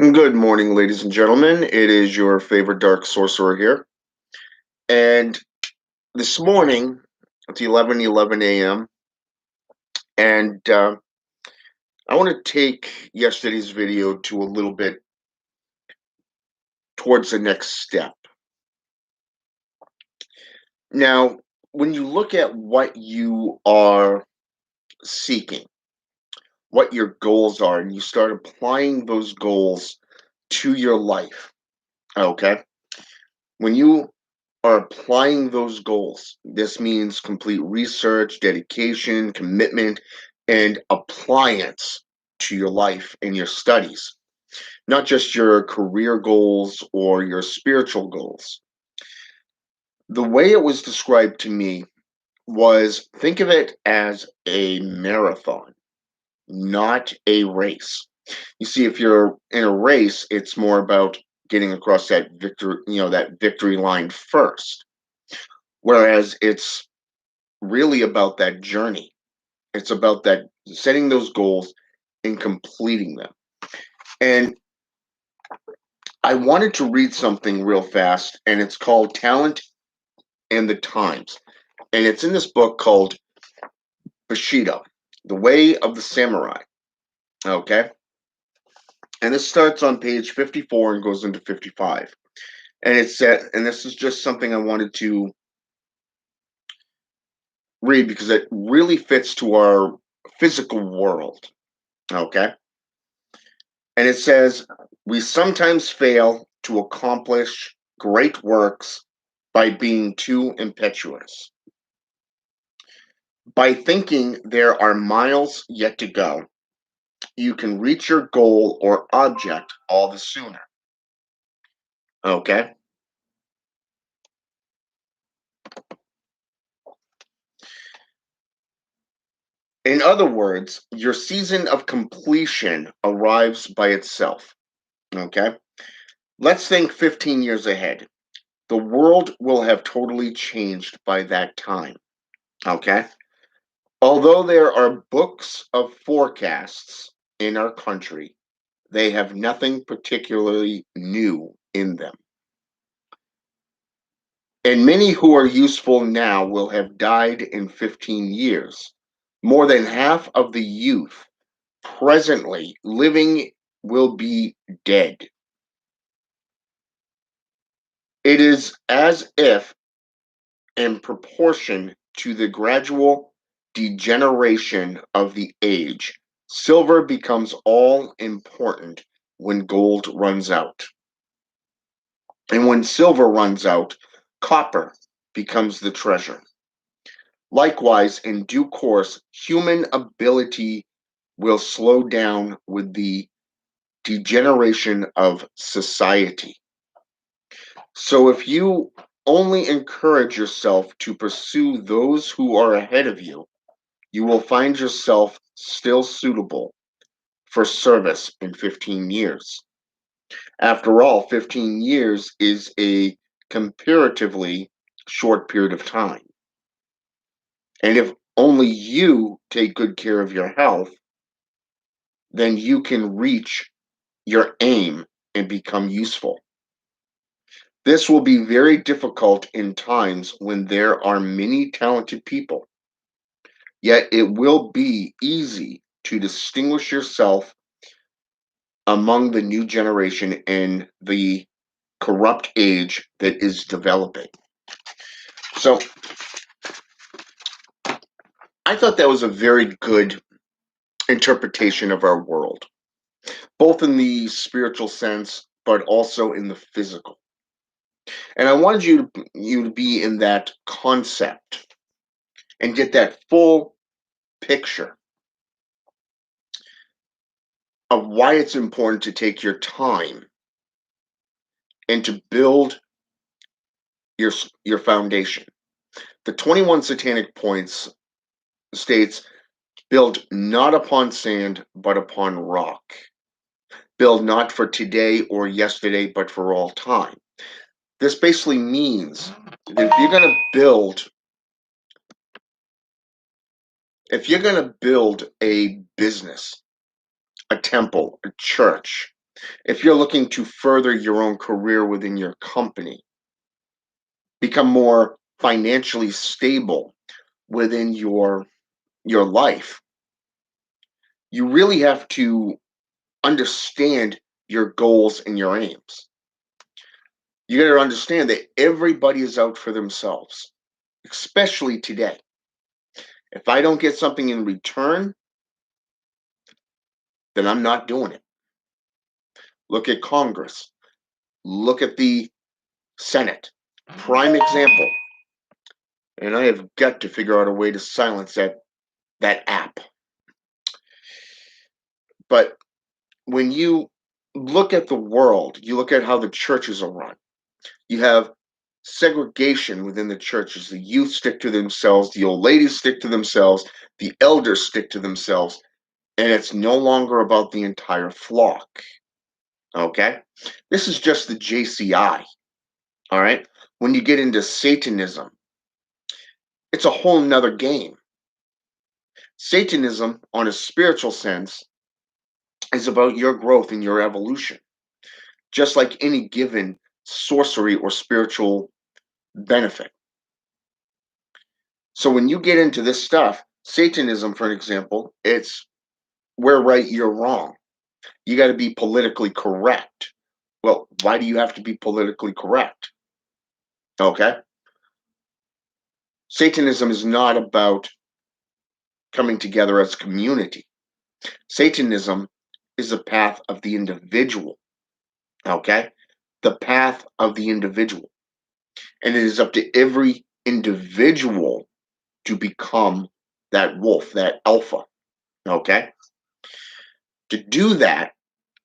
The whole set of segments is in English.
Good morning, ladies and gentlemen. It is your favorite dark sorcerer here. And this morning, it's 11:11 a.m., and I want to take yesterday's video to a little bit towards the next step. Now, when you look at what you are seeking, what your goals are, and you start applying those goals to your life, okay? When you are applying those goals, this means complete research, dedication, commitment, and appliance to your life and your studies, not just your career goals or your spiritual goals. The way it was described to me was think of it as a marathon, not a race. You see, if you're in a race, it's more about getting across that victory line first. Whereas it's really about that journey. It's about that setting those goals and completing them. And I wanted to read something real fast, and it's called Talent and the Times. And it's in this book called Bushido, The Way of the Samurai. Okay. And this starts on page 54 and goes into 55. And it said, and this is just something I wanted to read because it really fits to our physical world. Okay. And it says, we sometimes fail to accomplish great works by being too impetuous. By thinking there are miles yet to go, you can reach your goal or object all the sooner. Okay? In other words, your season of completion arrives by itself. Okay? Let's think 15 years ahead. The world will have totally changed by that time. Okay? Although there are books of forecasts in our country, they have nothing particularly new in them. And many who are useful now will have died in 15 years. More than half of the youth presently living will be dead. It is as if, in proportion to the gradual degeneration of the age, silver becomes all important when gold runs out. And when silver runs out, copper becomes the treasure. Likewise, in due course, human ability will slow down with the degeneration of society. So if you only encourage yourself to pursue those who are ahead of you, you will find yourself still suitable for service in 15 years. After all, 15 years is a comparatively short period of time. And if only you take good care of your health, then you can reach your aim and become useful. This will be very difficult in times when there are many talented people. Yet it will be easy to distinguish yourself among the new generation in the corrupt age that is developing. So I thought that was a very good interpretation of our world, both in the spiritual sense, but also in the physical. And I wanted you to be in that concept and get that full picture of why it's important to take your time and to build your your foundation. The 21 satanic points states build not upon sand but upon rock. Build not for today or yesterday but for all time. This basically means that if you're going to build a business, a temple, a church, If you're looking to further your own career within your company, become more financially stable within your life, you really have to understand your goals and your aims. You got to understand that everybody is out for themselves, especially today. If I don't get something in return, then I'm not doing it. Look at Congress. Look at the Senate. Prime example. And I have got to figure out a way to silence that app. But when you look at the world, you look at how the churches are run. You have segregation within the churches. The youth stick to themselves, the old ladies stick to themselves, the elders stick to themselves, and it's no longer about the entire flock. Okay? This is just the JCI. All right? When you get into Satanism, it's a whole nother game. Satanism, on a spiritual sense, is about your growth and your evolution, just like any given sorcery or spiritual benefit. So when you get into this stuff, Satanism, for an example, it's we're right, you're wrong. You got to be politically correct. Well, why do you have to be politically correct? Okay. Satanism is not about coming together as a community. Satanism is the path of the individual. Okay. The path of the individual. And it is up to every individual to become that wolf, that alpha. Okay. To do that,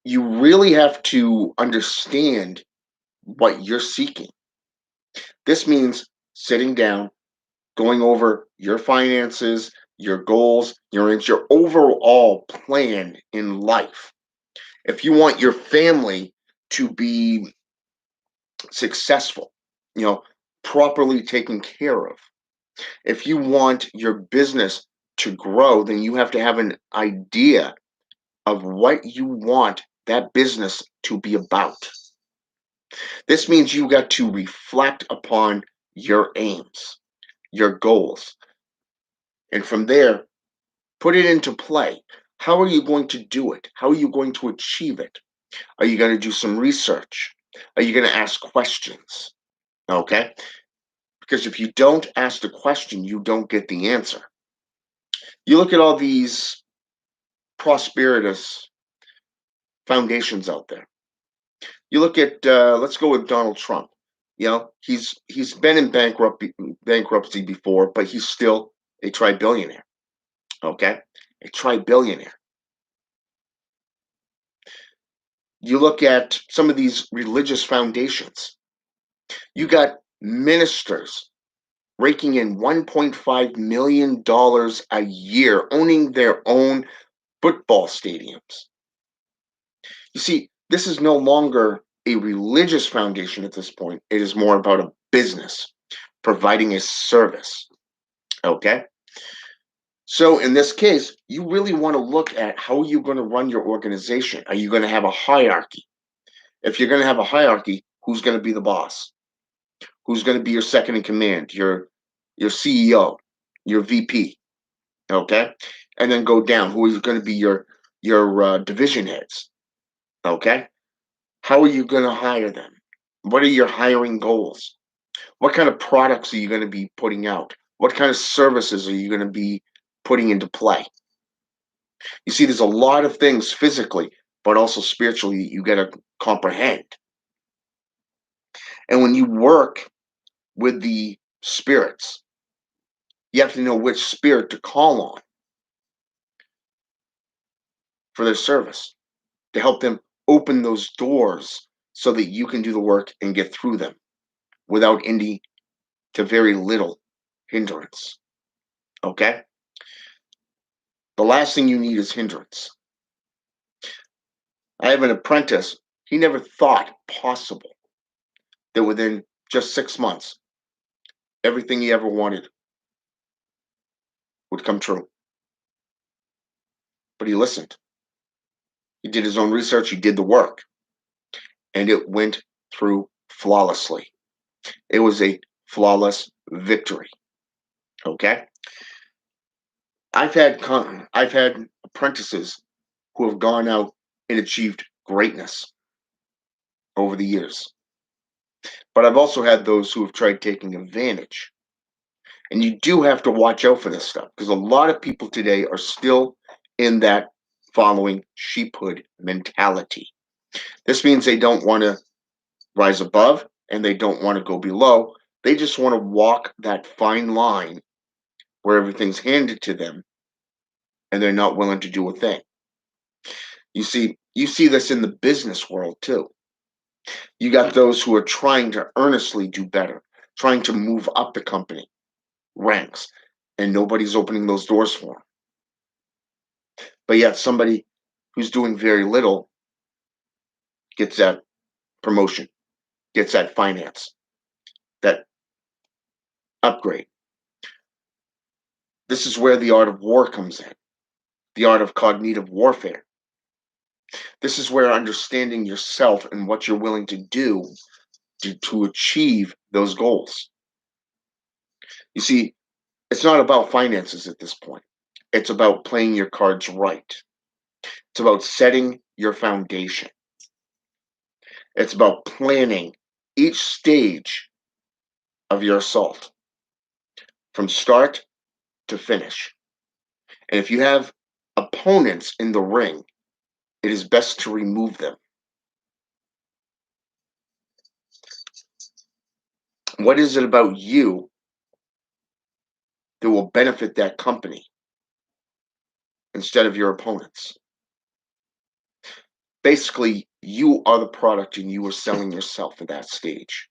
you really have to understand what you're seeking. This means sitting down, going over your finances, your goals, your overall plan in life. If you want your family to be successful, you know, properly taken care of. If you want your business to grow, then you have to have an idea of what you want that business to be about. This means you got to reflect upon your aims, your goals, and from there, put it into play. How are you going to do it? How are you going to achieve it? Are you going to do some research? Are you going to ask questions? Okay? Because if you don't ask the question, you don't get the answer. You look at all these prosperous foundations out there. You look at let's go with Donald Trump. You know, he's been in bankruptcy before, but he's still a tri-billionaire. Okay, a tri-billionaire. You look at some of these religious foundations. You got ministers raking in $1.5 million a year, owning their own football stadiums. You see, this is no longer a religious foundation at this point. It is more about a business providing a service. Okay. So in this case, you really want to look at how you're going to run your organization. Are you going to have a hierarchy? If you're going to have a hierarchy, who's going to be the boss? Who's going to be your second in command? Your CEO, your VP. Okay. And then go down. Who is going to be your division heads? Okay. How are you going to hire them? What are your hiring goals? What kind of products are you going to be putting out? What kind of services are you going to be putting into play? You see, there's a lot of things physically, but also spiritually you got to comprehend. And when you work with the spirits, you have to know which spirit to call on for their service to help them open those doors so that you can do the work and get through them without any to very little hindrance. Okay? The last thing you need is hindrance. I have an apprentice. He never thought possible that within just 6 months, everything he ever wanted would come true. But he listened. He did his own research. He did the work, and it went through flawlessly. It was a flawless victory. Okay. I've had apprentices who have gone out and achieved greatness over the years. But I've also had those who have tried taking advantage. And you do have to watch out for this stuff because a lot of people today are still in that following sheephood mentality. This means they don't want to rise above and they don't want to go below. They just want to walk that fine line where everything's handed to them and they're not willing to do a thing. You see this in the business world too. You got those who are trying to earnestly do better, trying to move up the company ranks, and nobody's opening those doors for them. But yet somebody who's doing very little gets that promotion, gets that finance, that upgrade. This is where the art of war comes in, the art of cognitive warfare. This is where understanding yourself and what you're willing to do to achieve those goals. You see, it's not about finances at this point. It's about playing your cards right. It's about setting your foundation. It's about planning each stage of your assault from start to finish. And if you have opponents in the ring, it is best to remove them. What is it about you that will benefit that company instead of your opponents? Basically, you are the product and you are selling yourself at that stage.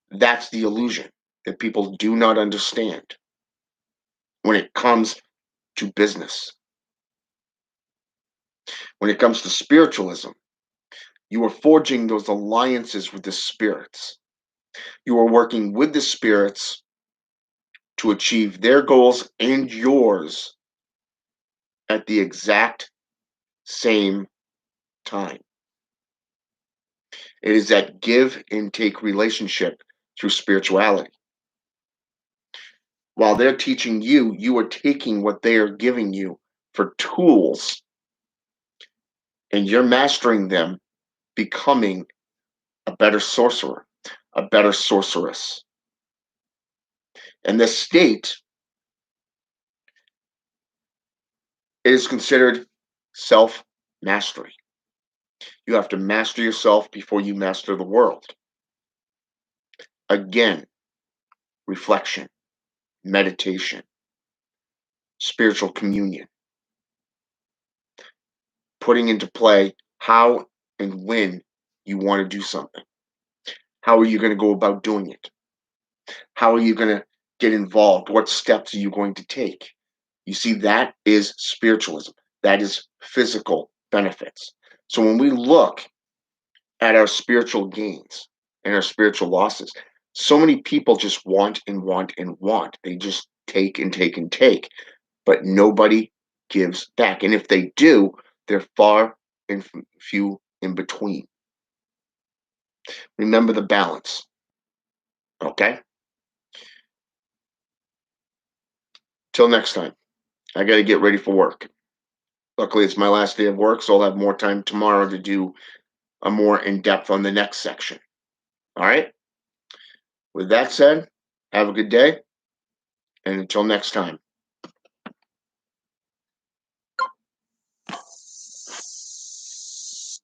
That's the illusion that people do not understand when it comes to business. When it comes to spiritualism, you are forging those alliances with the spirits. You are working with the spirits to achieve their goals and yours at the exact same time. It is that give and take relationship through spirituality. While they're teaching you, you are taking what they are giving you for tools and you're mastering them, becoming a better sorcerer, a better sorceress. And this state is considered self mastery. You have to master yourself before you master the world. Again, reflection, meditation, spiritual communion, putting into play how and when you want to do something. How are you going to go about doing it? How are you going to get involved? What steps are you going to take? You see, that is spiritualism. That is physical benefits. So when we look at our spiritual gains and our spiritual losses, so many people just want and want and want. They just take and take and take, but nobody gives back. And if they do, they're far and few in between. Remember the balance, okay? Till next time, I got to get ready for work. Luckily, it's my last day of work, so I'll have more time tomorrow to do a more in depth on the next section. All right? With that said, have a good day, and until next time.